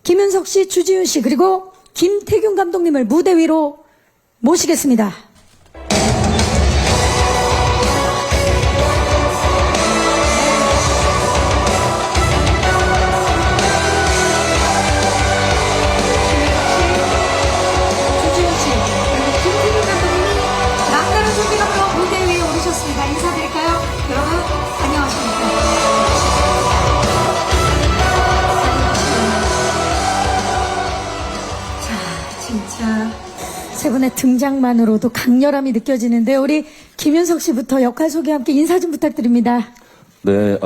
김윤석 씨, 주지훈 씨, 그리고 김태균 감독님을 무대 위로 모시겠습니다. 주지훈 씨, 그리고 김태균 감독님이 남다른 소비감으로 무대 위에 오르셨습니다. 인사드릴까요? 여러분, 안녕하십니까? 진짜 세 분의 등장만으로도 강렬함이 느껴지는데 우리 김윤석 씨부터 역할 소개 함께 인사 좀 부탁드립니다. 네,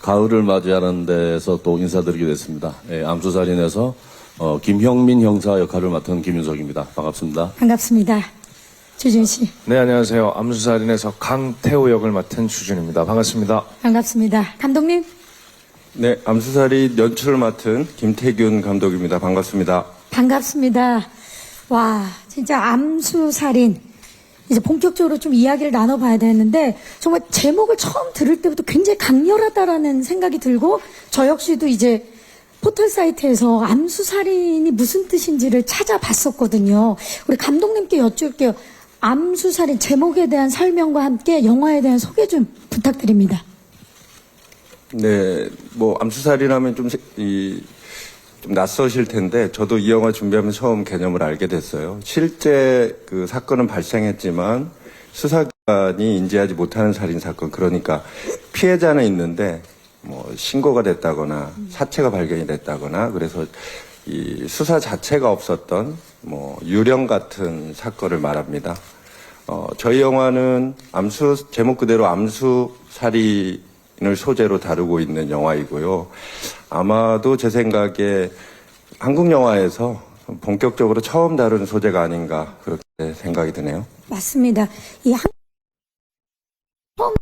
가을을 맞이하는 데서 또 인사드리게 됐습니다. 암수살인에서 김형민 형사 역할을 맡은 김윤석입니다. 반갑습니다. 반갑습니다. 주준 씨. 네, 안녕하세요. 암수살인에서 강태호 역을 맡은 주준입니다. 반갑습니다. 반갑습니다. 감독님. 네, 암수살인 연출을 맡은 김태균 감독입니다. 반갑습니다. 반갑습니다. 와, 진짜 암수살인. 이제 본격적으로 좀 이야기를 나눠봐야 되는데 정말 제목을 처음 들을 때부터 굉장히 강렬하다라는 생각이 들고 저 역시도 이제 포털 사이트에서 암수살인이 무슨 뜻인지를 찾아봤었거든요. 우리 감독님께 여쭐게요. 암수살인 제목에 대한 설명과 함께 영화에 대한 소개 좀 부탁드립니다. 네, 암수살인하면 좀 낯서실 텐데 저도 이 영화 준비하면서 처음 개념을 알게 됐어요. 실제 그 사건은 발생했지만 수사기관이 인지하지 못하는 살인 사건, 그러니까 피해자는 있는데 신고가 됐다거나 사체가 발견이 됐다거나 그래서 이 수사 자체가 없었던 유령 같은 사건을 말합니다. 저희 영화는 제목 그대로 암수살인을 소재로 다루고 있는 영화이고요. 아마도 제 생각에 한국 영화에서 본격적으로 처음 다룬 소재가 아닌가 그렇게 생각이 드네요. 맞습니다. 이 처음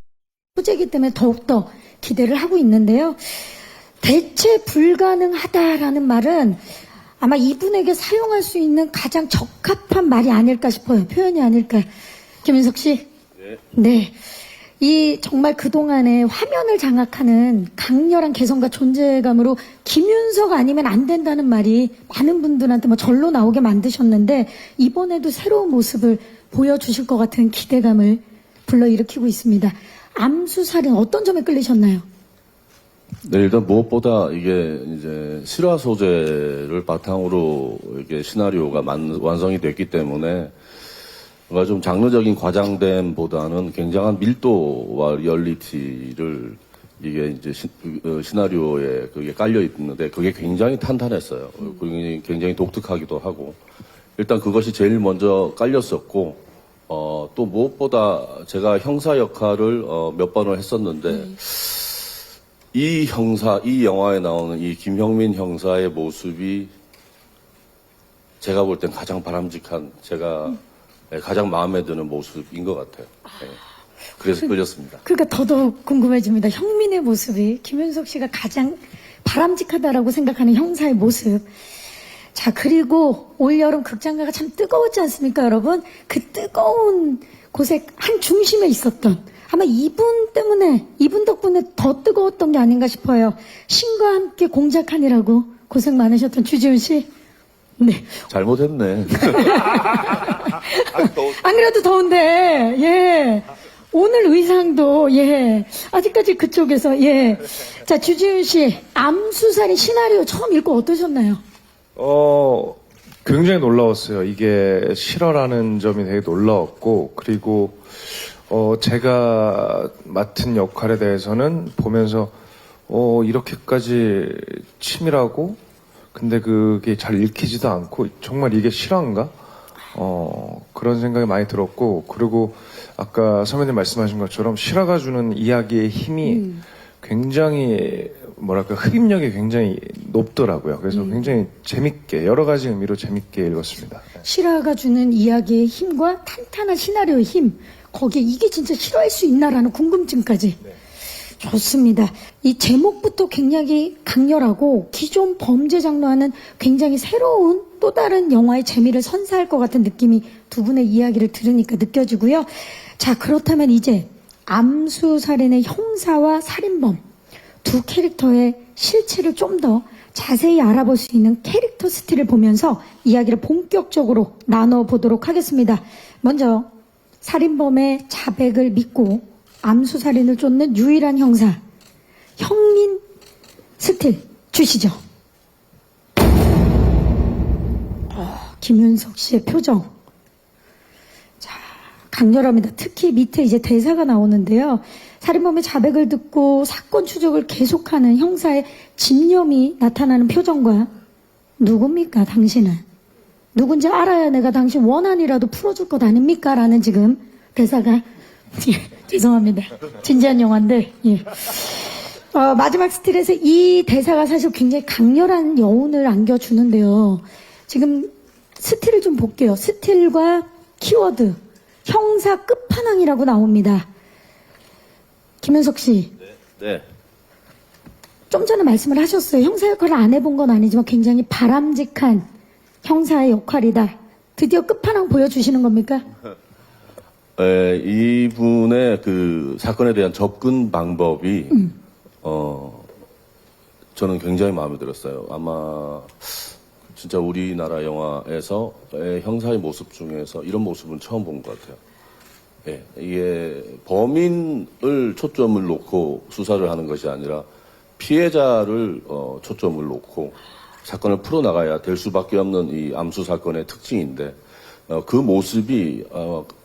소재이기 때문에 더욱더 기대를 하고 있는데요. 대체 불가능하다라는 말은 아마 이분에게 사용할 수 있는 가장 적합한 말이 아닐까 싶어요. 표현이 아닐까. 김윤석 씨. 네. 이 정말 그동안에 화면을 장악하는 강렬한 개성과 존재감으로 김윤석 아니면 안 된다는 말이 많은 분들한테 절로 나오게 만드셨는데 이번에도 새로운 모습을 보여주실 것 같은 기대감을 불러일으키고 있습니다. 암수살인 어떤 점에 끌리셨나요? 네, 일단 무엇보다 이게 이제 실화 소재를 바탕으로 이게 시나리오가 완성이 됐기 때문에 뭔가 좀 장르적인 과장됨보다는 굉장한 밀도와 리얼리티를 이게 이제 시나리오에 그게 깔려 있는데 그게 굉장히 탄탄했어요. 굉장히 독특하기도 하고 일단 그것이 제일 먼저 깔렸었고 또 무엇보다 제가 형사 역할을 몇 번을 했었는데 이 영화에 나오는 이 김형민 형사의 모습이 제가 볼 땐 가장 바람직한 가장 마음에 드는 모습인 것 같아요. 네. 그래서 끌렸습니다. 그러니까 더더욱 궁금해집니다. 형민의 모습이 김윤석 씨가 가장 바람직하다라고 생각하는 형사의 모습. 자, 그리고 올여름 극장가가 참 뜨거웠지 않습니까, 여러분? 그 뜨거운 곳의 한 중심에 있었던 아마 이분 덕분에 더 뜨거웠던 게 아닌가 싶어요. 신과 함께 공작하느라고 고생 많으셨던 주지훈 씨. 네. 잘못했네. 안 그래도 더운데, 예. 오늘 의상도, 예. 아직까지 그쪽에서, 예. 자, 주지훈 씨, 암수살인 시나리오 처음 읽고 어떠셨나요? 굉장히 놀라웠어요. 이게 실화라는 점이 되게 놀라웠고, 그리고, 제가 맡은 역할에 대해서는 보면서, 이렇게까지 치밀하고, 근데 그게 잘 읽히지도 않고 정말 이게 실화인가? 그런 생각이 많이 들었고 그리고 아까 선배님 말씀하신 것처럼 실화가 주는 이야기의 힘이 굉장히 흡입력이 굉장히 높더라고요. 그래서 굉장히 재밌게 여러 가지 의미로 재밌게 읽었습니다. 실화가 주는 이야기의 힘과 탄탄한 시나리오의 힘 거기에 이게 진짜 실화일 수 있나라는 궁금증까지. 네. 좋습니다. 이 제목부터 굉장히 강렬하고 기존 범죄 장르와는 굉장히 새로운 또 다른 영화의 재미를 선사할 것 같은 느낌이 두 분의 이야기를 들으니까 느껴지고요. 자, 그렇다면 이제 암수살인의 형사와 살인범 두 캐릭터의 실체를 좀 더 자세히 알아볼 수 있는 캐릭터 스틸을 보면서 이야기를 본격적으로 나눠보도록 하겠습니다. 먼저 살인범의 자백을 믿고 암수살인을 쫓는 유일한 형사 형민 스틸 주시죠. 김윤석 씨의 표정. 자, 강렬합니다. 특히 밑에 이제 대사가 나오는데요. 살인범의 자백을 듣고 사건 추적을 계속하는 형사의 집념이 나타나는 표정과 누굽니까 당신은? 누군지 알아야 내가 당신 원한이라도 풀어줄 것 아닙니까? 라는 지금 대사가 죄송합니다. 진지한 영화인데 마지막 스틸에서 이 대사가 사실 굉장히 강렬한 여운을 안겨주는데요. 지금 스틸을 좀 볼게요. 스틸과 키워드 형사 끝판왕이라고 나옵니다. 김윤석 씨. 네. 좀 전에 말씀을 하셨어요. 형사 역할을 안 해본 건 아니지만 굉장히 바람직한 형사의 역할이다. 드디어 끝판왕 보여주시는 겁니까? 이분의 그 사건에 대한 접근 방법이 저는 굉장히 마음에 들었어요. 아마 진짜 우리나라 영화에서의 형사의 모습 중에서 이런 모습은 처음 본 것 같아요. 예, 이게 범인을 초점을 놓고 수사를 하는 것이 아니라 피해자를 초점을 놓고 사건을 풀어나가야 될 수밖에 없는 이 암수 사건의 특징인데 그 모습이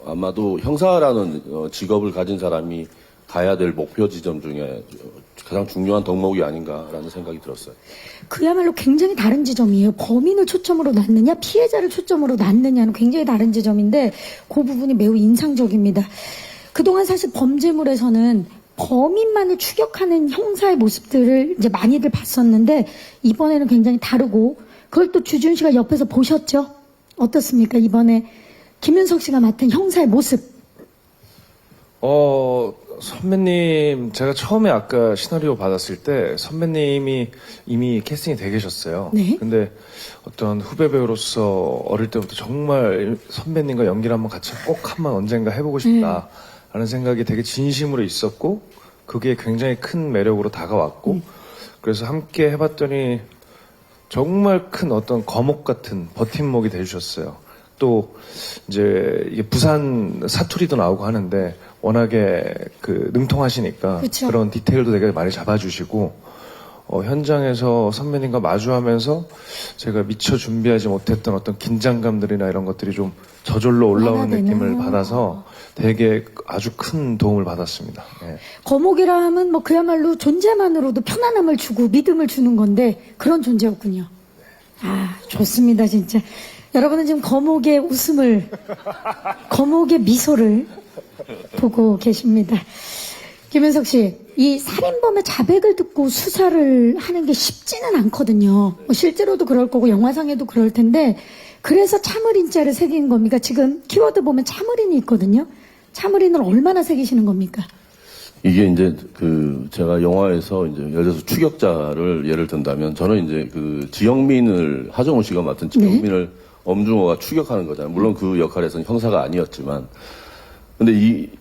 아마도 형사라는 직업을 가진 사람이 가야 될 목표 지점 중에 가장 중요한 덕목이 아닌가라는 생각이 들었어요. 그야말로 굉장히 다른 지점이에요. 범인을 초점으로 놨느냐 피해자를 초점으로 놨느냐는 굉장히 다른 지점인데 그 부분이 매우 인상적입니다. 그동안 사실 범죄물에서는 범인만을 추격하는 형사의 모습들을 이제 많이들 봤었는데 이번에는 굉장히 다르고 그걸 또 주지훈 씨가 옆에서 보셨죠? 어떻습니까? 이번에 김윤석 씨가 맡은 형사의 모습. 선배님, 제가 처음에 아까 시나리오 받았을 때 선배님이 이미 캐스팅이 돼 계셨어요. 네. 근데 어떤 후배 배우로서 어릴 때부터 정말 선배님과 연기를 한번 같이 꼭 한번 언젠가 해보고 싶다라는 생각이 되게 진심으로 있었고, 그게 굉장히 큰 매력으로 다가왔고, 그래서 함께 해봤더니 정말 큰 어떤 거목 같은 버팀목이 돼주셨어요. 또 이제 이게 부산 사투리도 나오고 하는데 워낙에 그 능통하시니까 그쵸. 그런 디테일도 되게 많이 잡아주시고 현장에서 선배님과 마주하면서 제가 미처 준비하지 못했던 어떤 긴장감들이나 이런 것들이 좀 저절로 올라오는 느낌을 받아서 되게 아주 큰 도움을 받았습니다. 예. 거목이라 하면 뭐 그야말로 존재만으로도 편안함을 주고 믿음을 주는 건데 그런 존재였군요. 아, 좋습니다, 진짜. 여러분은 지금 거목의 웃음을, 거목의 미소를 보고 계십니다. 김윤석 씨, 이 살인범의 자백을 듣고 수사를 하는 게 쉽지는 않거든요. 뭐 실제로도 그럴 거고 영화상에도 그럴 텐데 그래서 참을인자를 새긴 겁니까? 지금 키워드 보면 참을인이 있거든요. 참을인을 얼마나 새기시는 겁니까? 이게 이제 그 제가 영화에서 이제 예를 들어서 추격자를 예를 든다면 저는 이제 그 지영민을 하정우 씨가 맡은 지영민을 엄중호가 추격하는 거잖아요. 물론 그 역할에서는 형사가 아니었지만 근데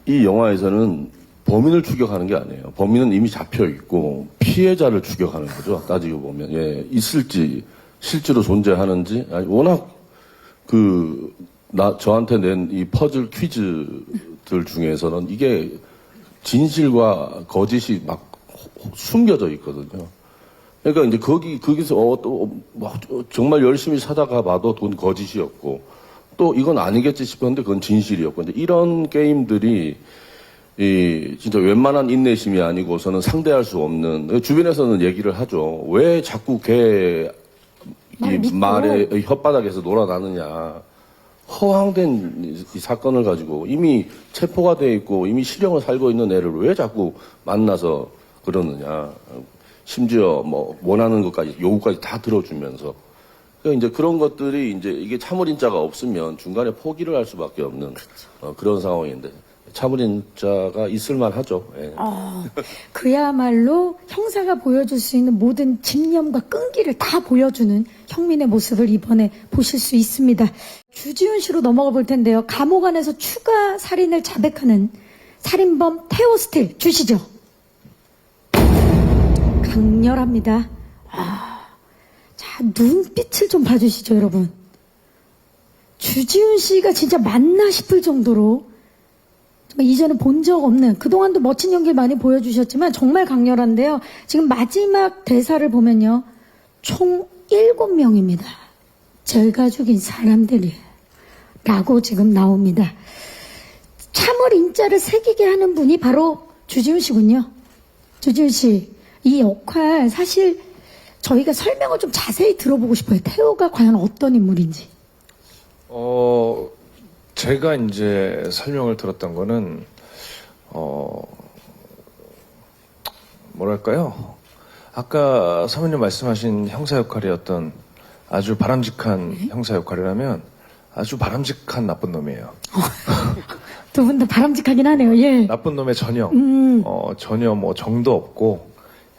이 영화에서는 범인을 추격하는 게 아니에요. 범인은 이미 잡혀 있고 피해자를 추격하는 거죠. 따지고 보면 예, 있을지 실제로 존재하는지 아니 워낙 저한테 낸 이 퍼즐 퀴즈들 중에서는 이게 진실과 거짓이 막 숨겨져 있거든요. 그러니까 이제 거기서 정말 열심히 찾아가 봐도 그건 거짓이었고 또 이건 아니겠지 싶었는데 그건 진실이었고 이제 이런 게임들이 진짜 웬만한 인내심이 아니고서는 상대할 수 없는 주변에서는 얘기를 하죠. 왜 자꾸 걔 말에 혓바닥에서 놀아나느냐. 허황된 이 사건을 가지고 이미 체포가 돼 있고 이미 실형을 살고 있는 애를 왜 자꾸 만나서 그러느냐. 심지어 뭐 원하는 것까지 요구까지 다 들어주면서 그러니까 이제 그런 것들이 이제 이게 참을인자가 없으면 중간에 포기를 할 수밖에 없는 그런 상황인데 참을인자가 있을만하죠. 예. 그야말로 형사가 보여줄 수 있는 모든 집념과 끈기를 다 보여주는 형민의 모습을 이번에 보실 수 있습니다. 주지훈 씨로 넘어가 볼 텐데요. 감옥 안에서 추가 살인을 자백하는 살인범 테오 스틸 주시죠. 강렬합니다. 눈빛을 좀 봐주시죠, 여러분. 주지훈 씨가 진짜 맞나 싶을 정도로 정말 이전에 본 적 없는, 그동안도 멋진 연기 많이 보여주셨지만 정말 강렬한데요. 지금 마지막 대사를 보면요. 총 7명입니다. 제가 죽인 사람들이 라고 지금 나옵니다. 참을 인자를 새기게 하는 분이 바로 주지훈 씨군요. 주지훈 씨, 이 역할 사실 저희가 설명을 좀 자세히 들어보고 싶어요. 태호가 과연 어떤 인물인지. 제가 이제 설명을 들었던 거는, 뭐랄까요. 아까 사모님 말씀하신 형사 역할이었던 아주 바람직한 형사 역할이라면 아주 바람직한 나쁜 놈이에요. 두 분 다 바람직하긴 하네요. 예. 나쁜 놈의 전혀, 전혀 뭐 정도 없고,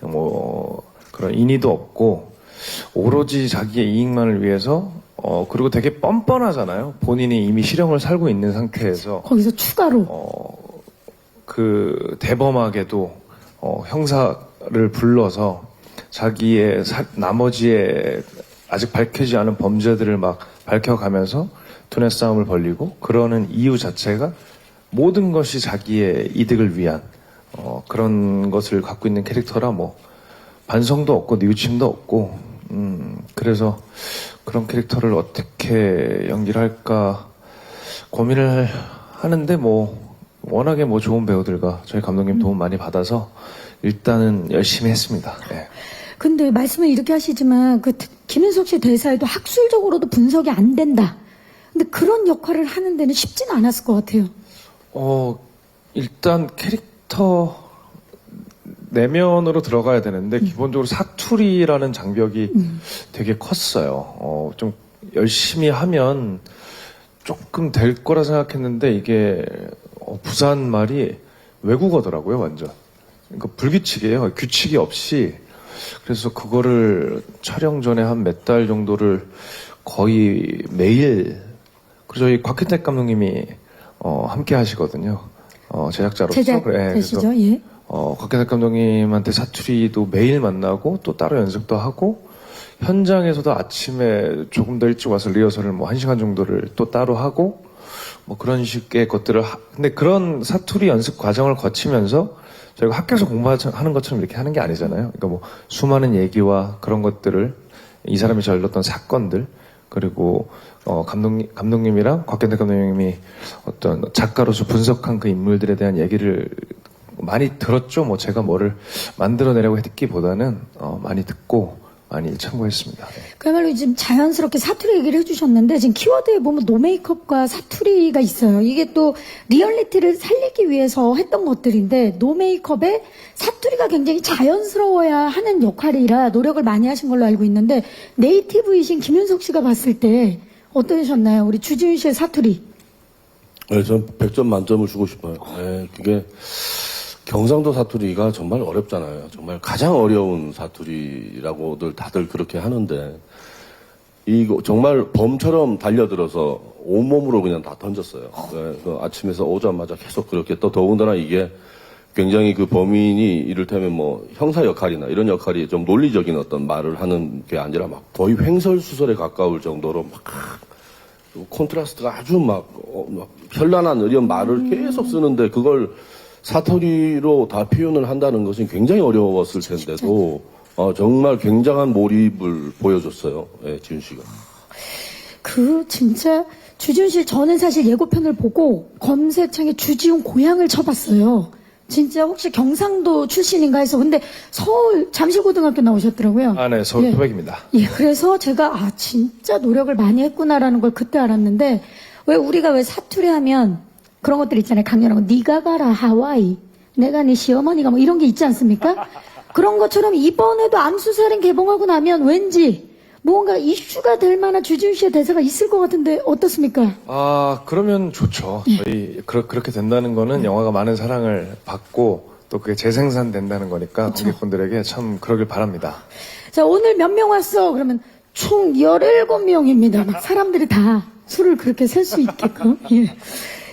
뭐 그런 인의도 없고, 오로지 자기의 이익만을 위해서, 그리고 되게 뻔뻔하잖아요. 본인이 이미 실형을 살고 있는 상태에서, 거기서 추가로. 그 대범하게도, 형사를 불러서 자기의 나머지의 아직 밝혀지지 않은 범죄들을 막 밝혀가면서 두뇌 싸움을 벌리고, 그러는 이유 자체가 모든 것이 자기의 이득을 위한 그런 것을 갖고 있는 캐릭터라 뭐 반성도 없고 뉘우침도 없고 그래서 그런 캐릭터를 어떻게 연기를 할까 고민을 하는데 뭐 워낙에 뭐 좋은 배우들과 저희 감독님 도움 많이 받아서 일단은 열심히 했습니다. 네. 근데 말씀을 이렇게 하시지만 그 김윤석 씨 대사에도 학술적으로도 분석이 안 된다. 근데 그런 역할을 하는 데는 쉽지는 않았을 것 같아요. 일단 캐릭터 내면으로 들어가야 되는데 기본적으로 사투리라는 장벽이 되게 컸어요. 좀 열심히 하면 조금 될 거라 생각했는데 이게 부산 말이 외국어더라고요, 완전. 그러니까 불규칙이에요. 규칙이 없이. 그래서 그거를 촬영 전에 한 몇 달 정도를 거의 매일, 그리고 저희 곽현택 감독님이 함께 하시거든요. 제작자로서. 제작되시죠? 예. 곽현택 감독님한테 사투리도 매일 만나고 또 따로 연습도 하고 현장에서도 아침에 조금 더 일찍 와서 리허설을 뭐 1시간 정도를 또 따로 하고 뭐 그런 식의 것들을 근데 그런 사투리 연습 과정을 거치면서 저희가 학교에서 공부하는 것처럼 이렇게 하는 게 아니잖아요. 그러니까 뭐 수많은 얘기와 그런 것들을 이 사람이 저질렀던 사건들 그리고 감독님이랑 곽현택 감독님이 어떤 작가로서 분석한 그 인물들에 대한 얘기를 많이 들었죠. 뭐 제가 뭐를 만들어내려고 했기보다는 많이 듣고 많이 참고했습니다. 네. 그야말로 지금 자연스럽게 사투리 얘기를 해주셨는데 지금 키워드에 보면 노메이크업과 사투리가 있어요. 이게 또 리얼리티를 살리기 위해서 했던 것들인데 노메이크업에 사투리가 굉장히 자연스러워야 하는 역할이라 노력을 많이 하신 걸로 알고 있는데 네이티브이신 김윤석 씨가 봤을 때 어떠셨나요? 우리 주지훈 씨의 사투리. 네, 전 100점 만점을 주고 싶어요. 네, 그게 경상도 사투리가 정말 어렵잖아요. 정말 가장 어려운 사투리라고들 다들 그렇게 하는데 이거 정말 범처럼 달려들어서 온몸으로 그냥 다 던졌어요. 네, 그 아침에서 오자마자 계속 그렇게 또 더군다나 이게 굉장히 그 범인이 이를테면 뭐 형사 역할이나 이런 역할이 좀 논리적인 어떤 말을 하는 게 아니라 막 거의 횡설수설에 가까울 정도로 막 콘트라스트가 아주 막 현란한 이런 말을 계속 쓰는데 그걸 사투리로 다 표현을 한다는 것은 굉장히 어려웠을 텐데도 정말 굉장한 몰입을 보여줬어요. 예, 지훈 씨가. 진짜 주지훈 씨 저는 사실 예고편을 보고 검색창에 주지훈 고향을 쳐봤어요. 진짜 혹시 경상도 출신인가 해서 근데 서울 잠실고등학교 나오셨더라고요. 네, 서울 토백입니다. 예, 그래서 제가 진짜 노력을 많이 했구나라는 걸 그때 알았는데 왜 사투리 하면 그런 것들 있잖아요. 강렬한 거. 네가 가라 하와이. 내가 네 시어머니가 뭐 이런 게 있지 않습니까? 그런 것처럼 이번에도 암수살인 개봉하고 나면 왠지 뭔가 이슈가 될 만한 주지훈 씨의 대사가 있을 것 같은데 어떻습니까? 그러면 좋죠. 저희 그렇게 된다는 거는 영화가 많은 사랑을 받고 또 그게 재생산된다는 거니까 관객분들에게 참 그러길 바랍니다. 자, 오늘 몇 명 왔어? 그러면 총 17명입니다. 막 사람들이 다 술을 그렇게 셀 수 있게끔. 예.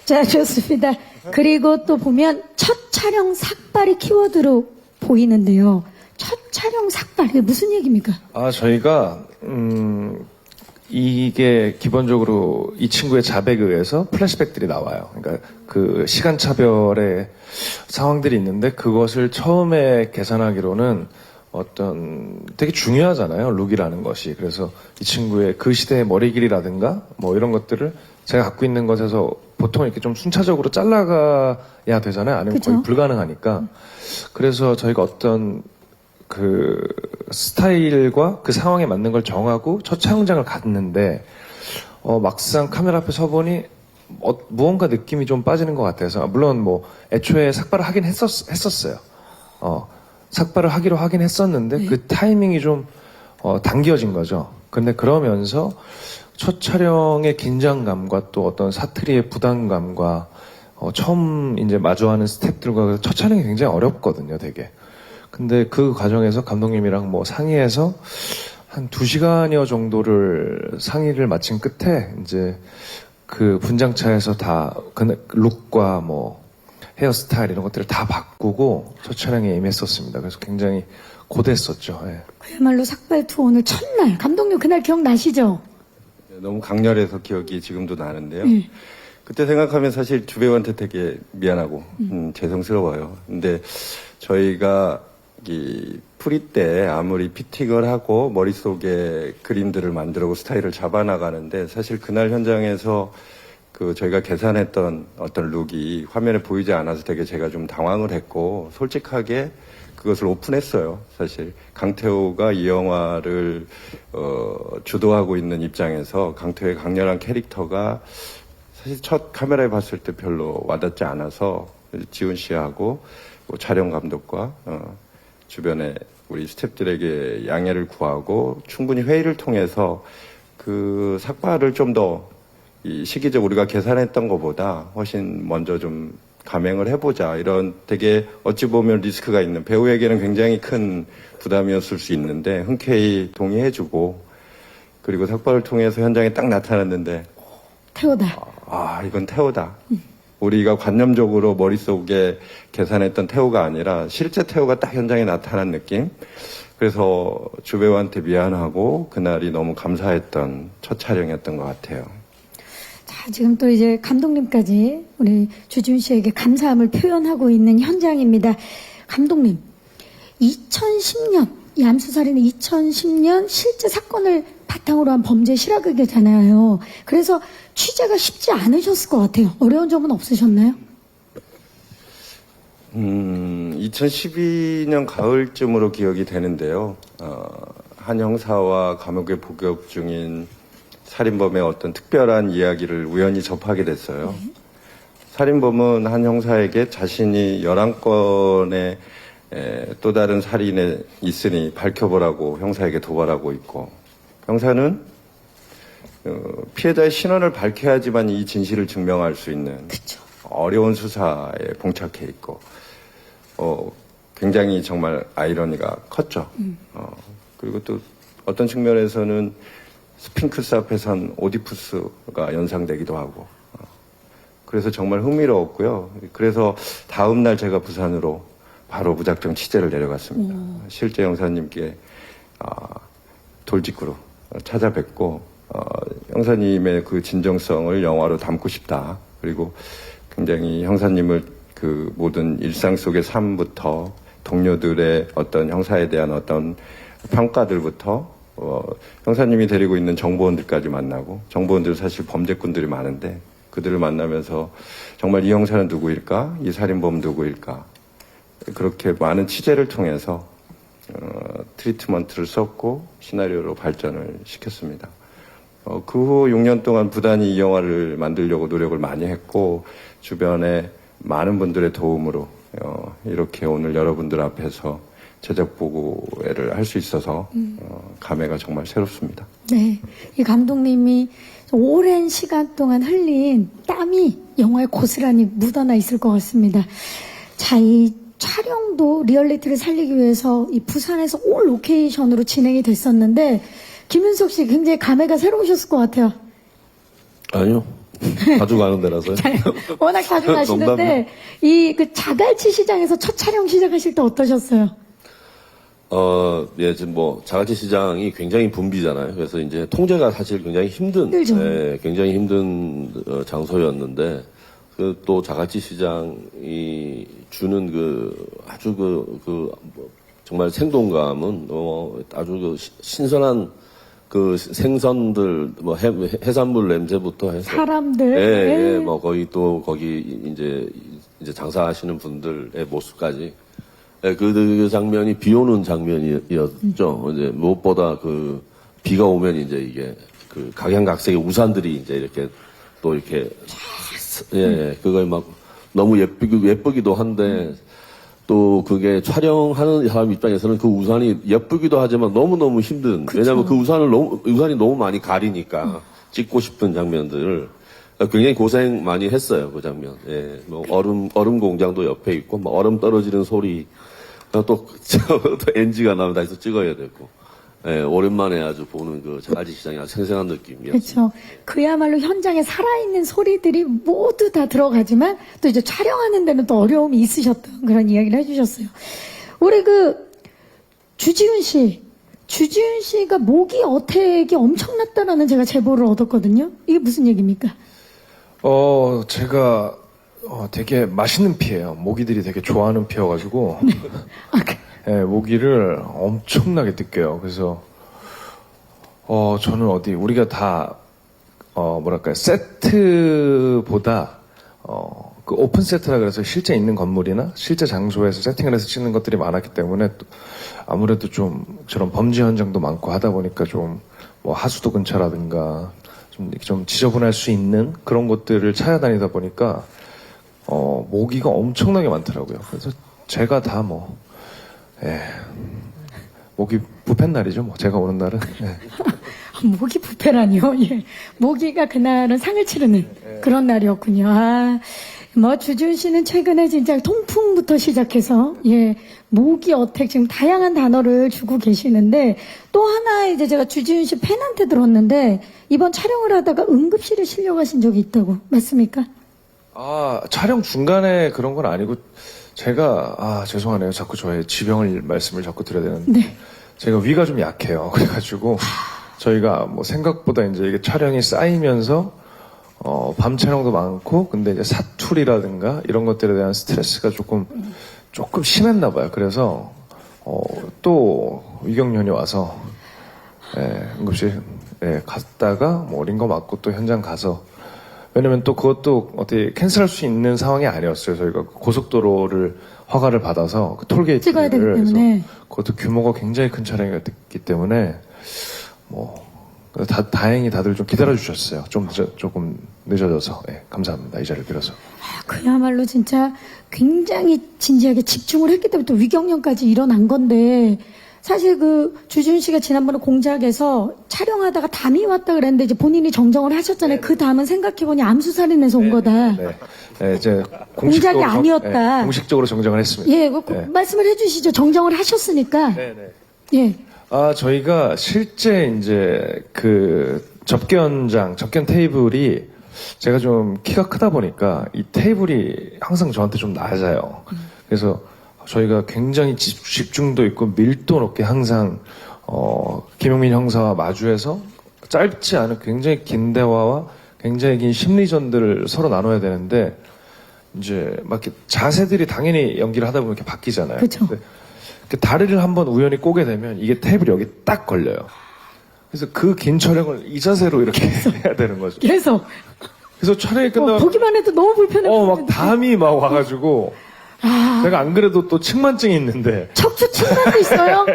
자, 좋습니다. 그리고 또 보면 첫 촬영 삭발이 키워드로 보이는데요. 첫 촬영 삭발, 이게 무슨 얘기입니까? 저희가 이게 기본적으로 이 친구의 자백에 의해서 플래시백들이 나와요. 그러니까 그 시간차별의 상황들이 있는데 그것을 처음에 계산하기로는 어떤 되게 중요하잖아요. 룩이라는 것이. 그래서 이 친구의 그 시대의 머리 길이라든가 뭐 이런 것들을 제가 갖고 있는 것에서 보통 이렇게 좀 순차적으로 잘라가야 되잖아요. 아니면 그쵸? 거의 불가능하니까. 그래서 저희가 어떤 그 스타일과 그 상황에 맞는 걸 정하고 첫 촬영장을 갔는데 막상 카메라 앞에 서보니 무언가 느낌이 좀 빠지는 것 같아서 물론 뭐 애초에 삭발을 하긴 했었어요. 삭발을 하기로 하긴 했었는데 그 타이밍이 좀 당겨진 거죠. 근데 그러면서 첫 촬영의 긴장감과 또 어떤 사투리의 부담감과 처음 이제 마주하는 스태프들과 첫 촬영이 굉장히 어렵거든요, 되게. 근데 그 과정에서 감독님이랑 뭐 상의해서 한 2시간여 정도를 상의를 마친 끝에 이제 그 분장차에서 다 그 룩과 뭐 헤어스타일 이런 것들을 다 바꾸고 첫 촬영에 임했었습니다. 그래서 굉장히 고됐었죠. 예. 그야말로 삭발 투어 오늘 첫날. 감독님 그날 기억나시죠? 너무 강렬해서 기억이 지금도 나는데요. 그때 생각하면 사실 주배우한테 되게 미안하고 죄송스러워요. 근데 저희가 이 프리 때 아무리 피팅을 하고 머릿속에 그림들을 만들고 스타일을 잡아나가는데 사실 그날 현장에서 그 저희가 계산했던 어떤 룩이 화면에 보이지 않아서 되게 제가 좀 당황을 했고 솔직하게 그것을 오픈했어요. 사실 강태호가 이 영화를 주도하고 있는 입장에서 강태호의 강렬한 캐릭터가 사실 첫 카메라에 봤을 때 별로 와닿지 않아서 지훈 씨하고 뭐 촬영 감독과 주변에 우리 스태프들에게 양해를 구하고 충분히 회의를 통해서 그 삭발을 좀 더 이 시기적 우리가 계산했던 것보다 훨씬 먼저 좀 감행을 해보자. 이런 되게 어찌 보면 리스크가 있는 배우에게는 굉장히 큰 부담이었을 수 있는데 흔쾌히 동의해주고 그리고 삭발을 통해서 현장에 딱 나타났는데 태호다. 이건 태호다. 우리가 관념적으로 머릿속에 계산했던 태호가 아니라 실제 태호가 딱 현장에 나타난 느낌. 그래서 주배우한테 미안하고 그날이 너무 감사했던 첫 촬영이었던 것 같아요. 자, 지금 또 이제 감독님까지 우리 주지훈 씨에게 감사함을 표현하고 있는 현장입니다. 감독님, 2010년, 이 암수살인은 2010년 실제 사건을 바탕으로 한 범죄 실화극이잖아요. 그래서 취재가 쉽지 않으셨을 것 같아요. 어려운 점은 없으셨나요? 2012년 가을쯤으로 기억이 되는데요. 한 형사와 감옥에 복역 중인 살인범의 어떤 특별한 이야기를 우연히 접하게 됐어요. 살인범은 한 형사에게 자신이 11건의 또 다른 살인에 있으니 밝혀보라고 형사에게 도발하고 있고 형사는 피해자의 신원을 밝혀야지만 이 진실을 증명할 수 있는 그쵸. 어려운 수사에 봉착해 있고 굉장히 정말 아이러니가 컸죠. 그리고 또 어떤 측면에서는 스핑크스 앞에선 오디푸스가 연상되기도 하고 그래서 정말 흥미로웠고요. 그래서 다음 날 제가 부산으로 바로 무작정 취재를 내려갔습니다. 실제 형사님께 돌직구로 찾아뵙고 형사님의 그 진정성을 영화로 담고 싶다. 그리고 굉장히 형사님을 그 모든 일상 속의 삶부터 동료들의 어떤 형사에 대한 어떤 평가들부터 형사님이 데리고 있는 정보원들까지 만나고 정보원들은 사실 범죄꾼들이 많은데 그들을 만나면서 정말 이 형사는 누구일까? 이 살인범 누구일까? 그렇게 많은 취재를 통해서 트리트먼트를 썼고 시나리오로 발전을 시켰습니다. 그 후 6년 동안 부단히 이 영화를 만들려고 노력을 많이 했고 주변에 많은 분들의 도움으로 이렇게 오늘 여러분들 앞에서 제작 보고회를 할 수 있어서 감회가 정말 새롭습니다. 네, 이 감독님이 오랜 시간 동안 흘린 땀이 영화에 고스란히 묻어나 있을 것 같습니다. 자, 이 촬영도 리얼리티를 살리기 위해서 이 부산에서 올 로케이션으로 진행이 됐었는데 김윤석 씨 굉장히 감회가 새로우셨을 것 같아요. 아니요. 자주 가는 데라서요. 워낙 자주 가시는데 이 그 자갈치 시장에서 첫 촬영 시작하실 때 어떠셨어요? 예, 지금 뭐, 자갈치 시장이 굉장히 붐비잖아요. 그래서 이제 통제가 사실 굉장히 힘들죠. 예, 굉장히 힘든 장소였는데, 그 또 자갈치 시장이 주는 아주 뭐 정말 생동감은, 아주 신선한 생선들, 뭐, 해산물 냄새부터 해서. 사람들. 예, 예, 뭐, 거기 이제 장사하시는 분들의 모습까지. 예, 그 장면이 비 오는 장면이었죠. 이제 무엇보다 비가 오면 이제 이게 각양각색의 우산들이 이제 이렇게 또 이렇게 예, 그걸 막 너무 예쁘기도 한데 또 그게 촬영하는 사람 입장에서는 그 우산이 예쁘기도 하지만 너무너무 힘든. 왜냐면 그 우산이 너무 많이 가리니까 찍고 싶은 장면들을 굉장히 고생 많이 했어요, 그 장면. 예, 뭐 얼음 공장도 옆에 있고, 뭐 얼음 떨어지는 소리, 또 NG가 나면 다시 찍어야 되고. 예, 오랜만에 아주 보는 자갈치 시장이 아주 생생한 느낌이었어요. 그렇죠. 그야말로 현장에 살아있는 소리들이 모두 다 들어가지만 또 이제 촬영하는 데는 또 어려움이 있으셨던 그런 이야기를 해주셨어요. 우리 주지훈 씨가 모기 어택이 엄청났다라는 제가 제보를 얻었거든요. 이게 무슨 얘기입니까? 제가 되게 맛있는 피예요. 모기들이 되게 좋아하는 피여가지고 네, 모기를 엄청나게 뜯겨요. 그래서 저는 우리가 다 뭐랄까요, 세트보다 그 오픈 세트라 그래서 실제 있는 건물이나 실제 장소에서 세팅을 해서 찍는 것들이 많았기 때문에 또 아무래도 좀 저런 범죄 현장도 많고 하다 보니까 좀 뭐 하수도 근처라든가 좀 지저분할 수 있는 그런 곳들을 찾아다니다 보니까 모기가 엄청나게 많더라고요. 그래서 제가 다 모기 뷔페 날이죠. 뭐 제가 오는 날은. 예. 모기 뷔페라니요? 예. 모기가 그날은 상을 치르는 그런 날이었군요. 주지훈 씨는 최근에 진짜 통풍부터 시작해서, 모기 어택 지금 다양한 단어를 주고 계시는데, 또 하나 이제 제가 주지훈 씨 팬한테 들었는데, 이번 촬영을 하다가 응급실에 실려가신 적이 있다고. 맞습니까? 촬영 중간에 그런 건 아니고, 제가, 죄송하네요. 자꾸 저의 지병을 말씀을 자꾸 드려야 되는데. 네. 제가 위가 좀 약해요. 그래가지고, 저희가 생각보다 이제 이게 촬영이 쌓이면서, 밤 촬영도 많고, 근데 이제 사투리라든가 이런 것들에 대한 스트레스가 조금 심했나 봐요. 그래서, 또 위경련이 와서, 응급실, 갔다가 어린 거 맞고 또 현장 가서, 왜냐면 또 그것도 어떻게 캔슬할 수 있는 상황이 아니었어요. 저희가 고속도로를 허가를 받아서 톨게이트를 찍어야 되기 때문에. 그것도 규모가 굉장히 큰 촬영이었기 때문에 다행히 다들 좀 기다려 주셨어요. 조금 늦어져서. 감사합니다. 이 자리를 빌어서. 그야말로 진짜 굉장히 진지하게 집중을 했기 때문에 또 위경련까지 일어난 건데, 사실 주지훈 씨가 지난번에 공작에서 촬영하다가 담이 왔다 그랬는데 이제 본인이 정정을 하셨잖아요. 그 다음은 생각해보니 암수살인에서 온 거다. 이제 공작이 아니었다. 공식적으로 정정을 했습니다. 말씀을 해주시죠. 정정을 하셨으니까. 저희가 실제 이제 접견 테이블이 제가 좀 키가 크다 보니까 이 테이블이 항상 저한테 좀 낮아요. 그래서 저희가 굉장히 집중도 있고 밀도 높게 항상 김용민 형사와 마주해서 짧지 않은 굉장히 긴 대화와 굉장히 긴 심리전들을 서로 나눠야 되는데 이제 막 이렇게 자세들이 당연히 연기를 하다 보면 이렇게 바뀌잖아요. 그렇죠. 다리를 한번 우연히 꼬게 되면 이게 테이블이 여기 딱 걸려요. 그래서 그 긴 촬영을 이 자세로 이렇게 해야 되는 거죠. 그래서 촬영이 끝나면 보기만 해도 너무 불편해. 막 담이 막 와가지고 제가 안 그래도 또 측만증이 있는데 척추 측만도 있어요?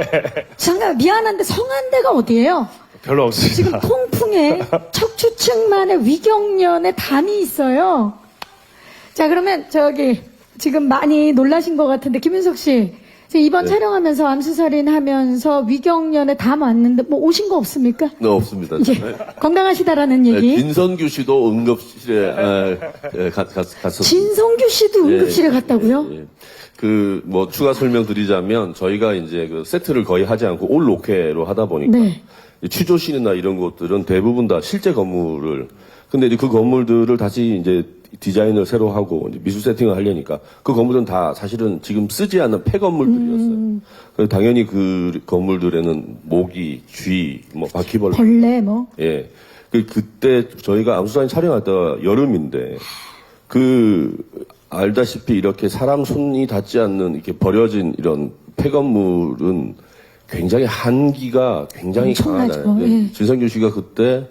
잠깐 미안한데 성한대가 어디예요? 별로 없습니다. 지금 통풍에 척추 측만에 위경련에 담이 있어요. 자, 그러면 지금 많이 놀라신 것 같은데 김윤석 씨 이번 촬영하면서 암수살인 하면서 위경련에 담 왔는데 오신 거 없습니까? 네, 없습니다. 건강하시다라는 얘기. 진성규 씨도 응급실에 갔었어요. 진성규 씨도 응급실에 갔다고요? 추가 설명드리자면 저희가 이제 세트를 거의 하지 않고 올 로케로 하다 보니까 취조실이나 이런 곳들은 대부분 다 실제 건물을 근데 이제 그 건물들을 다시 이제 디자인을 새로 하고 이제 미술 세팅을 하려니까 그 건물은 다 사실은 지금 쓰지 않는 폐 건물들이었어요. 그래서 당연히 그 건물들에는 모기, 쥐, 뭐 바퀴벌레, 벌레 뭐. 예. 그때 저희가 암수사인 촬영할 때가 여름인데 알다시피 이렇게 사람 손이 닿지 않는 이렇게 버려진 이런 폐건물은 굉장히 한기가 굉장히 엄청나죠. 강하잖아요. 예. 진성규 씨가 그때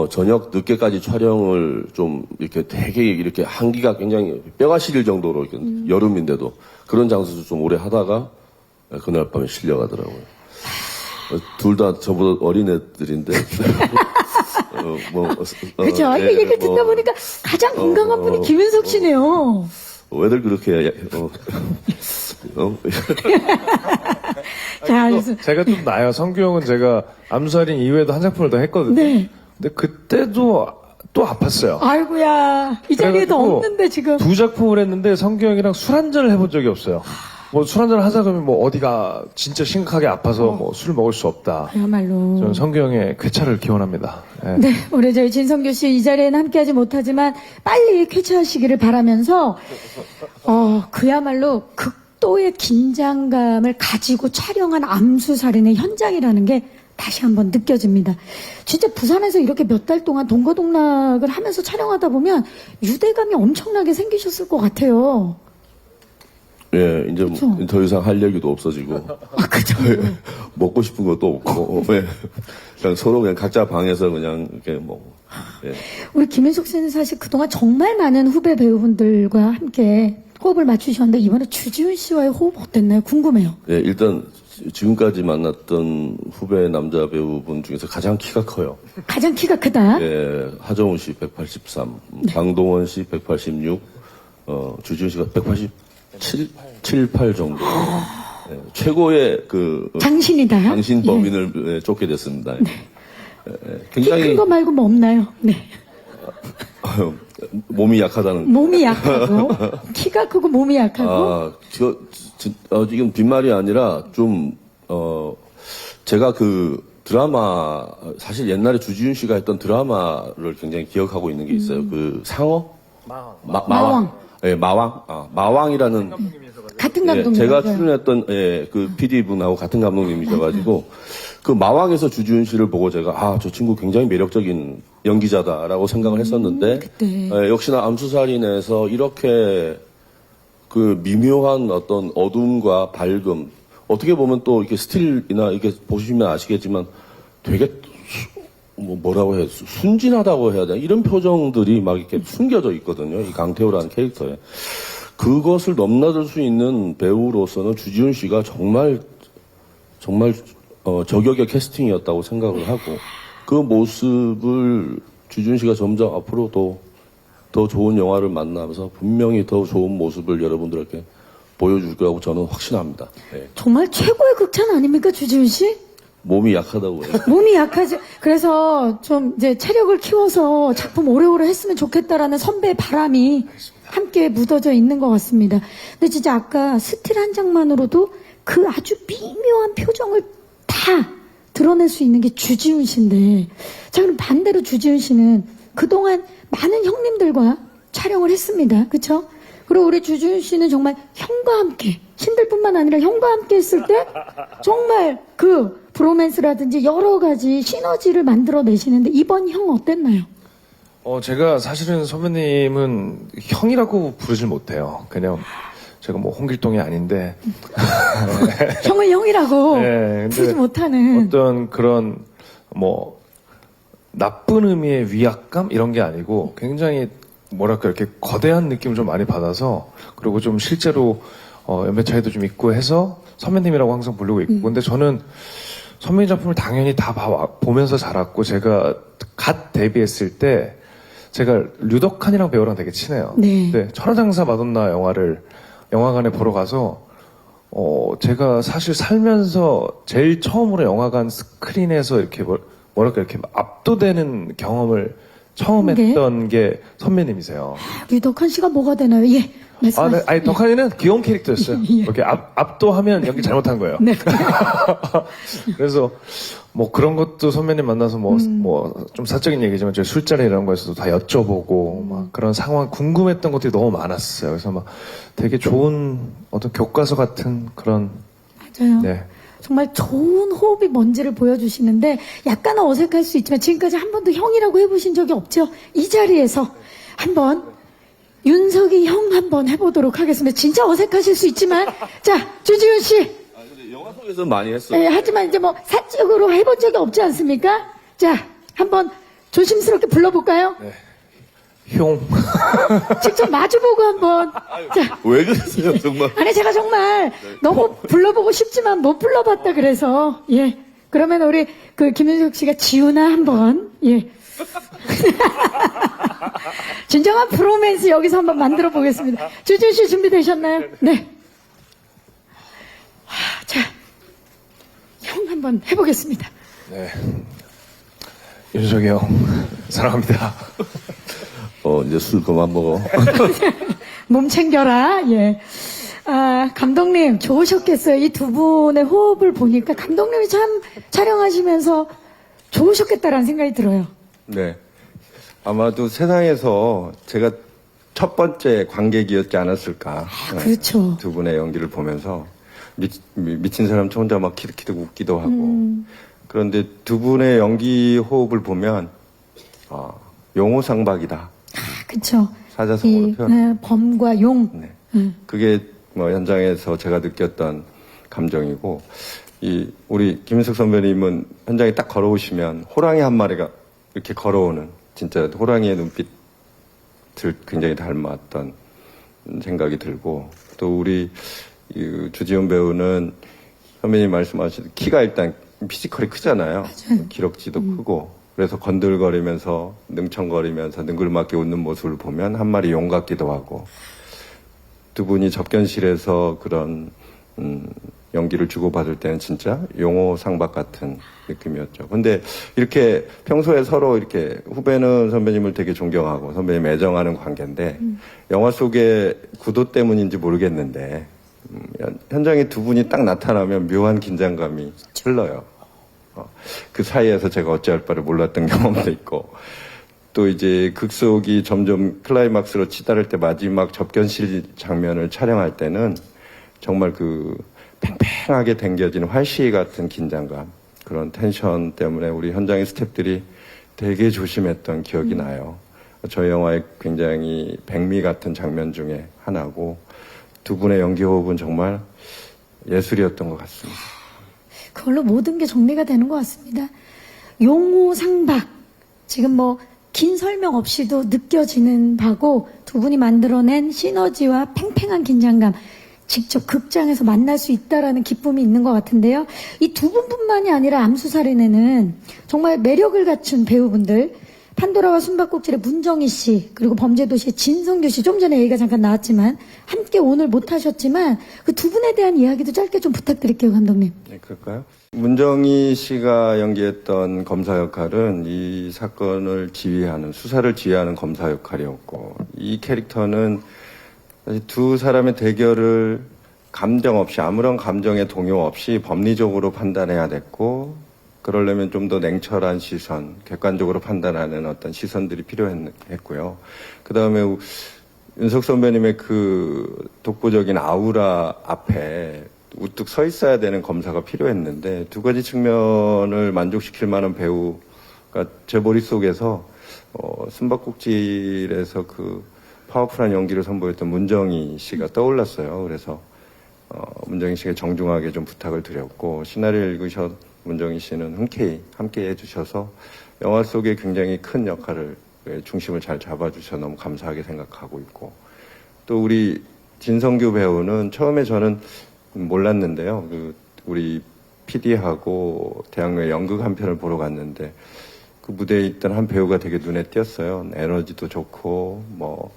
저녁 늦게까지 촬영을 좀 이렇게 되게 이렇게 한기가 굉장히 뼈가 시릴 정도로 이렇게 여름인데도 그런 장소도 좀 오래 하다가 그날 밤에 실려가더라고요. 둘 다 저보다 어린 애들인데. 그죠? 이 얘기를 듣다 보니까 가장 건강한 분이 김윤석 씨네요. 왜들 그렇게, 자, 그래서 제가 좀 나요. 성규 형은 제가 암살인 이후에도 한 작품을 더 했거든요. 네. 근데 그때도 또 아팠어요. 아이고야, 이 자리에 더 그래가지고 없는데 지금. 두 작품을 했는데 성규 형이랑 술 한잔을 해본 적이 없어요. 뭐 술 한잔을 하자 그러면 뭐 어디가 진짜 심각하게 아파서 뭐 술을 먹을 수 없다. 그야말로. 저는 성규 형의 쾌차를 기원합니다. 예. 네, 우리 저희 진성규 씨 이 자리에는 함께하지 못하지만 빨리 쾌차하시기를 바라면서 그야말로 극도의 긴장감을 가지고 촬영한 암수살인의 현장이라는 게 다시 한번 느껴집니다. 진짜 부산에서 이렇게 몇 달 동안 동거동락을 하면서 촬영하다 보면 유대감이 엄청나게 생기셨을 것 같아요. 예, 이제 그쵸? 뭐 더 이상 할 얘기도 없어지고. 아, 그죠? 먹고 싶은 것도 없고. 예. 그냥 서로 그냥 각자 방에서 그냥 이렇게 뭐. 예. 우리 김윤석 씨는 사실 그동안 정말 많은 후배 배우분들과 함께 호흡을 맞추셨는데 이번에 주지훈 씨와의 호흡 어땠나요? 궁금해요. 예, 일단 지금까지 만났던 후배 남자 배우분 중에서 가장 키가 커요. 가장 키가 크다. 예, 하정우 씨 183, 강동원 씨 186, 주지훈 씨가 187, 8 정도. 예, 최고의 장신이다. 당신 범인을 쫓게 됐습니다. 예, 키 굉장히 큰 거 말고 뭐 없나요? 네. 몸이 약하다는. 몸이 약하고 키가 크고 몸이 약하고 지금 빈말이 아니라 제가 드라마, 사실 옛날에 주지훈 씨가 했던 드라마를 굉장히 기억하고 있는 게 있어요. 상어? 마왕. 예, 마왕. 마왕이라는. 같은 예, 감독님. 제가 출연했던, PD분하고 같은 감독님이셔가지고, 마왕에서 주지훈 씨를 보고 제가, 저 친구 굉장히 매력적인 연기자다라고 생각을 했었는데, 그때. 역시나 암수살인에서 이렇게 미묘한 어떤 어둠과 밝음, 어떻게 보면 또 이렇게 스틸이나 이렇게 보시면 아시겠지만 되게 뭐라고 해야 순진하다고 해야 되나 이런 표정들이 막 이렇게 숨겨져 있거든요. 이 강태호라는 캐릭터에. 그것을 넘나들 수 있는 배우로서는 주지훈 씨가 정말 저격의 캐스팅이었다고 생각을 하고 그 모습을 주지훈 씨가 점점 앞으로 더 좋은 영화를 만나면서 분명히 더 좋은 모습을 여러분들에게 보여줄 거라고 저는 확신합니다. 네. 정말 최고의 극찬 아닙니까, 주지훈 씨? 몸이 약하다고 해요. 몸이 약하지. 그래서 좀 이제 체력을 키워서 작품 오래오래 했으면 좋겠다라는 선배의 바람이 함께 묻어져 있는 것 같습니다. 근데 진짜 아까 스틸 한 장만으로도 그 아주 미묘한 표정을 다 드러낼 수 있는 게 주지훈 씨인데, 자, 그럼 반대로 주지훈 씨는 그동안 많은 형님들과 촬영을 했습니다. 그쵸? 그리고 우리 주지훈 씨는 정말 형과 함께, 신들뿐만 아니라 형과 함께 했을 때 정말 브로맨스라든지 여러 가지 시너지를 만들어내시는데 이번 형 어땠나요? 제가 사실은 선배님은 형이라고 부르질 못해요. 그냥 제가 뭐 홍길동이 아닌데. 형을 형이라고 네, 부르지 못하는. 어떤 그런 뭐 나쁜 의미의 위압감 이런 게 아니고 굉장히 뭐랄까 이렇게 거대한 느낌을 좀 많이 받아서, 그리고 좀 실제로 연배 차이도 좀 있고 해서 선배님이라고 항상 부르고 있고. 근데 저는 선배님 작품을 당연히 다 보면서 자랐고, 제가 갓 데뷔했을 때 제가 류덕한이랑 배우랑 되게 친해요. 네. 근데 천하장사 마돈나 영화를 영화관에 보러 가서 제가 사실 살면서 제일 처음으로 영화관 스크린에서 이렇게 뭐랄까 이렇게 압도되는 경험을 처음 네. 했던 게 선배님이세요. 류덕한 씨가 뭐가 되나요? 예. 말씀하시죠. 네. 아니, 덕한이는 귀여운 캐릭터였어요. 예. 이렇게 앞도 하면 연기 잘못한 거예요. 네. 그래서 뭐 그런 것도 선배님 만나서 뭐 좀 사적인 얘기지만 저희 술자리 이런 거에서도 다 여쭤보고 막 그런 상황 궁금했던 것들이 너무 많았어요. 그래서 막 되게 좋은 어떤 교과서 같은 그런 맞아요. 네. 정말 좋은 호흡이 뭔지를 보여주시는데 약간은 어색할 수 있지만 지금까지 한 번도 형이라고 해보신 적이 없죠? 이 자리에서 한번 윤석이 형 한번 해보도록 하겠습니다. 진짜 어색하실 수 있지만 자 주지훈 씨 근데 영화 속에서 많이 했어요. 예, 하지만 이제 뭐 사적으로 해본 적이 없지 않습니까? 자 한번 조심스럽게 불러볼까요? 형. 직접 마주보고 한번 자 왜 그러세요, 정말? 아니 제가 정말 너무 불러보고 싶지만 못 불러봤다 그래서 예 그러면 우리 그 김윤석 씨가 지훈아 한번 예 진정한 브로맨스 여기서 한번 만들어 보겠습니다. 주준 씨 준비되셨나요? 네. 자, 형 한번 해보겠습니다. 네. 윤석이 형 사랑합니다. 이제 술 그만 먹어. 몸 챙겨라. 예. 아, 감독님 좋으셨겠어요. 이 두 분의 호흡을 보니까 감독님이 참 촬영하시면서 좋으셨겠다라는 생각이 들어요. 네. 아마도 세상에서 제가 첫 번째 관객이었지 않았을까. 그렇죠. 두 분의 연기를 보면서 미친 사람 저 혼자 막 키득키득 웃기도 하고. 그런데 두 분의 연기 호흡을 보면 용호상박이다. 그렇죠. 사자성어로 표현. 네, 범과 용. 네. 그게 뭐 현장에서 제가 느꼈던 감정이고 우리 김인석 선배님은 현장에 딱 걸어오시면 호랑이 한 마리가 이렇게 걸어오는 진짜 호랑이의 눈빛을 굉장히 닮았던 생각이 들고 또 우리 주지훈 배우는 선배님 말씀하신 키가 일단 피지컬이 크잖아요. 기럭지도 크고 그래서 건들거리면서 능청거리면서 능글맞게 웃는 모습을 보면 한 마리 용 같기도 하고 두 분이 접견실에서 그런 연기를 주고받을 때는 진짜 용호상박 같은 느낌이었죠. 근데 이렇게 평소에 서로 이렇게 후배는 선배님을 되게 존경하고 선배님 애정하는 관계인데 영화 속의 구도 때문인지 모르겠는데 현장에 두 분이 딱 나타나면 묘한 긴장감이 흘러요. 그 사이에서 제가 어찌할 바를 몰랐던 경험도 있고 또 이제 극속이 점점 클라이막스로 치달을 때 마지막 접견실 장면을 촬영할 때는 정말 그 팽팽하게 당겨진 활시 같은 긴장감 그런 텐션 때문에 우리 현장의 스태프들이 되게 조심했던 기억이 나요. 저희 영화의 굉장히 백미 같은 장면 중에 하나고 두 분의 연기 호흡은 정말 예술이었던 것 같습니다. 그걸로 모든 게 정리가 되는 것 같습니다. 용호상박 지금 뭐 긴 설명 없이도 느껴지는 바고 두 분이 만들어낸 시너지와 팽팽한 긴장감 직접 극장에서 만날 수 있다라는 기쁨이 있는 것 같은데요. 이 두 분뿐만이 아니라 암수살인에는 정말 매력을 갖춘 배우분들 판도라와 숨바꼭질의 문정희 씨 그리고 범죄도시의 진성규 씨 좀 전에 얘기가 잠깐 나왔지만 함께 오늘 못하셨지만 그 두 분에 대한 이야기도 짧게 좀 부탁드릴게요, 감독님. 네, 그럴까요? 문정희 씨가 연기했던 검사 역할은 이 사건을 지휘하는 수사를 지휘하는 검사 역할이었고 이 캐릭터는 사실 두 사람의 대결을 감정 없이 아무런 감정의 동요 없이 법리적으로 판단해야 됐고 그러려면 좀 더 냉철한 시선, 객관적으로 판단하는 어떤 시선들이 필요했고요. 그 다음에 윤석 선배님의 그 독보적인 아우라 앞에 우뚝 서 있어야 되는 검사가 필요했는데 두 가지 측면을 만족시킬 만한 배우가 제 머릿속에서 숨바꼭질에서 그 파워풀한 연기를 선보였던 문정희 씨가 떠올랐어요. 그래서 문정희 씨가 정중하게 좀 부탁을 드렸고 시나리오 읽으셔 문정희 씨는 흔쾌히 함께 해주셔서 영화 속에 굉장히 큰 역할을 중심을 잘 잡아주셔서 너무 감사하게 생각하고 있고 또 우리 진성규 배우는 처음에 저는 몰랐는데요. 우리 PD하고 대학로에 연극 한 편을 보러 갔는데 그 무대에 있던 한 배우가 되게 눈에 띄었어요. 에너지도 좋고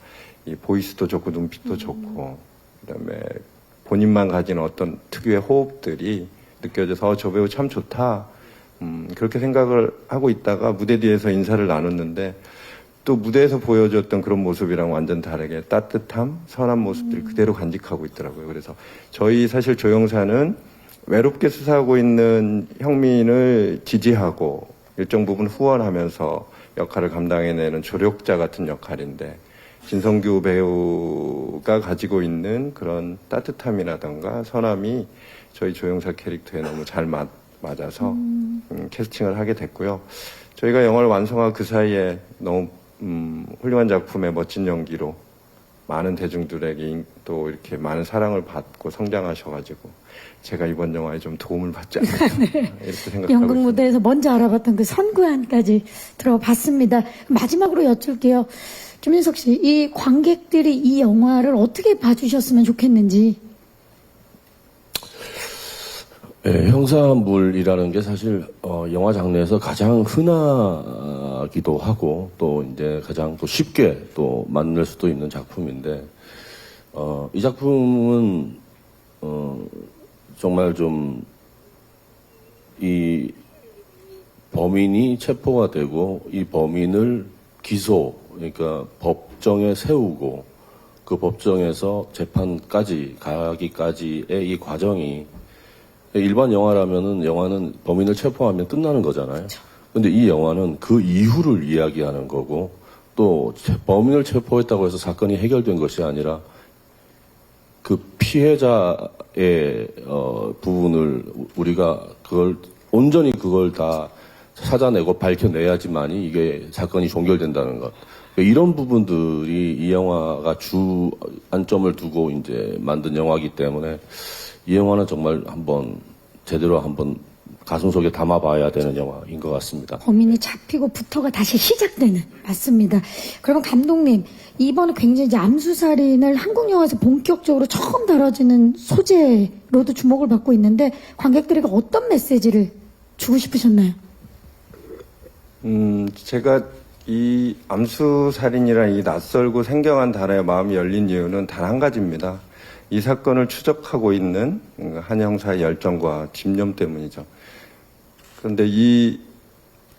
이 보이스도 좋고 눈빛도 좋고 그다음에 본인만 가진 어떤 특유의 호흡들이 느껴져서 저 배우 참 좋다. 그렇게 생각을 하고 있다가 무대 뒤에서 인사를 나눴는데 또 무대에서 보여줬던 그런 모습이랑 완전 다르게 따뜻함, 선한 모습들이 그대로 간직하고 있더라고요. 그래서 저희 사실 조영사는 외롭게 수사하고 있는 형민을 지지하고 일정 부분 후원하면서 역할을 감당해내는 조력자 같은 역할인데 진성규 배우가 가지고 있는 그런 따뜻함이라던가 선함이 저희 조영사 캐릭터에 너무 잘 맞아서 캐스팅을 하게 됐고요. 저희가 영화를 완성하고 그 사이에 너무 훌륭한 작품의 멋진 연기로 많은 대중들에게 또 이렇게 많은 사랑을 받고 성장하셔가지고 제가 이번 영화에 좀 도움을 받지 않을까 이렇게 생각하고 연극 있습니다. 무대에서 먼저 알아봤던 그 선구안까지 들어봤습니다. 마지막으로 여쭐게요. 김윤석 씨, 이 관객들이 이 영화를 어떻게 봐주셨으면 좋겠는지. 예, 형사물이라는 게 사실 영화 장르에서 가장 흔하기도 하고 또 이제 가장 또 쉽게 또 만들 수도 있는 작품인데 이 작품은 정말 좀 이 범인이 체포가 되고 이 범인을 그러니까 법정에 세우고 그 법정에서 재판까지 가기까지의 이 과정이 일반 영화라면은 영화는 범인을 체포하면 끝나는 거잖아요. 근데 이 영화는 그 이후를 이야기하는 거고 또 범인을 체포했다고 해서 사건이 해결된 것이 아니라 그 피해자의 부분을 우리가 온전히 그걸 다 찾아내고 밝혀내야지만이 이게 사건이 종결된다는 것. 이런 부분들이 이 영화가 주 안점을 두고 이제 만든 영화이기 때문에 이 영화는 정말 제대로 한번 가슴속에 담아봐야 되는 영화인 것 같습니다. 범인이 잡히고 부터가 다시 시작되는, 맞습니다. 그러면 감독님, 이번에 굉장히 이제 암수살인을 한국 영화에서 본격적으로 처음 다뤄지는 소재로도 주목을 받고 있는데 관객들에게 어떤 메시지를 주고 싶으셨나요? 제가 이 암수살인이라는 이 낯설고 생경한 단어에 마음이 열린 이유는 단 한 가지입니다. 이 사건을 추적하고 있는 한 형사의 열정과 집념 때문이죠. 그런데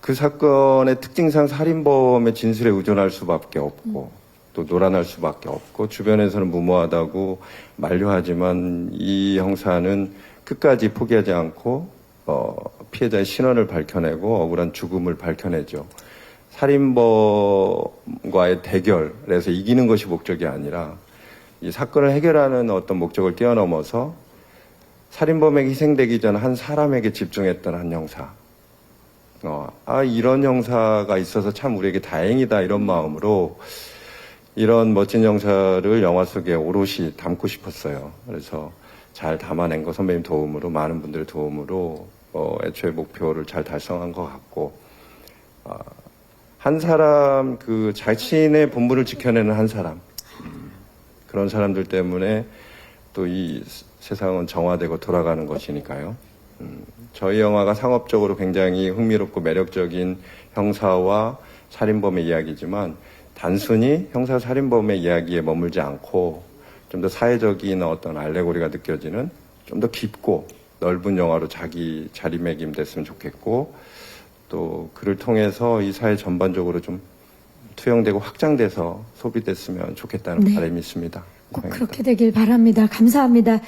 그 사건의 특징상 살인범의 진술에 의존할 수밖에 없고 또 노란할 수밖에 없고 주변에서는 무모하다고 만류하지만 이 형사는 끝까지 포기하지 않고 피해자의 신원을 밝혀내고 억울한 죽음을 밝혀내죠. 살인범과의 대결에서 이기는 것이 목적이 아니라 이 사건을 해결하는 어떤 목적을 뛰어넘어서 살인범에게 희생되기 전 한 사람에게 집중했던 한 형사. 이런 형사가 있어서 참 우리에게 다행이다 이런 마음으로 이런 멋진 형사를 영화 속에 오롯이 담고 싶었어요. 그래서 잘 담아낸 거 선배님 도움으로 많은 분들의 도움으로 애초에 목표를 잘 달성한 것 같고 한 사람 그 자신의 본분을 지켜내는 한 사람 그런 사람들 때문에 또 이 세상은 정화되고 돌아가는 것이니까요. 저희 영화가 상업적으로 굉장히 흥미롭고 매력적인 형사와 살인범의 이야기지만 단순히 형사 살인범의 이야기에 머물지 않고 좀 더 사회적인 어떤 알레고리가 느껴지는 좀 더 깊고 넓은 영화로 자기 자리매김됐으면 좋겠고 또 그를 통해서 이 사회 전반적으로 좀 투영되고 확장돼서 소비됐으면 좋겠다는 바람이 있습니다. 꼭 그렇게 되길 바랍니다. 감사합니다.